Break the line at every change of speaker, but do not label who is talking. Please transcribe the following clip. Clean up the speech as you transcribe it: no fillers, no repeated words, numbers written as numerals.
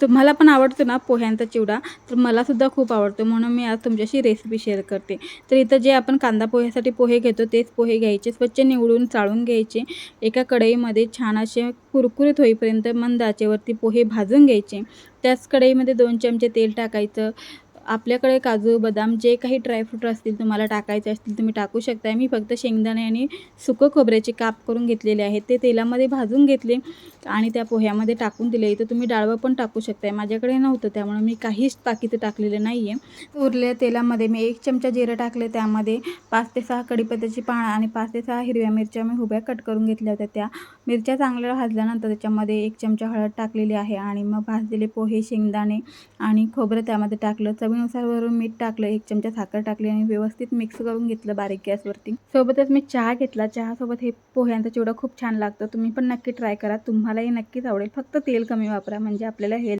तुम्हाला पण आवडतो ना पोह्यांचा चिवडा, तर मलासुद्धा खूप आवडतो, म्हणून मी आज तुमच्याशी रेसिपी शेअर करते. तर इथं जे आपण कांदा पोह्यासाठी पोहे घेतो तेच पोहे घ्यायचे, स्वच्छ निवडून चाळून घ्यायचे. एका कढईमध्ये छान असे कुरकुरीत होईपर्यंत मंद आचेवरती पोहे भाजून घ्यायचे. त्याच कढईमध्ये 2 चमचे तेल टाकायचं. आपल्याकडे काजू, बदाम जे काही ड्रायफ्रूट असतील तुम्हाला टाकायचे असतील तुम्ही टाकू शकता. मी फक्त शेंगदाणे आणि सुकं खोबऱ्याचे काप करून घेतलेले आहेत. ते तेलामध्ये भाजून घेतले आणि त्या पोह्यामध्ये टाकून दिले. इथं तुम्ही डाळवं पण टाकू शकता. माझ्याकडे नव्हतं त्यामुळे मी काहीच बाकीचं टाकलेलं नाही आहे. उरलेल्या तेलामध्ये मी 1 चमचा जिरं टाकले. त्यामध्ये 5 ते 6 कढीपत्त्याची पानं आणि 5 ते 6 हिरव्या मिरच्या मी उभ्या कट करून घेतल्या होत्या. त्या मिरच्या चांगल्या भाजल्यानंतर त्याच्यामध्ये 1 चमचा हळद टाकलेली आहे आणि मग भाजलेले पोहे, शेंगदाणे आणि खोबरं त्यामध्ये टाकलं. चवीनुसार वरून मीठ टाकलं. 1 चमचा साखर टाकली आणि व्यवस्थित मिक्स करून घेतलं बारीक गॅसवरती. सोबतच मी चहा घेतला. चहासोबत हे पोह्यांचा चिवडा खूप छान लागतो. तुम्ही पण नक्की ट्राय करा. तुम्हालाही नक्कीच आवडेल. फक्त तेल कमी वापरा म्हणजे आपल्याला हेल्थ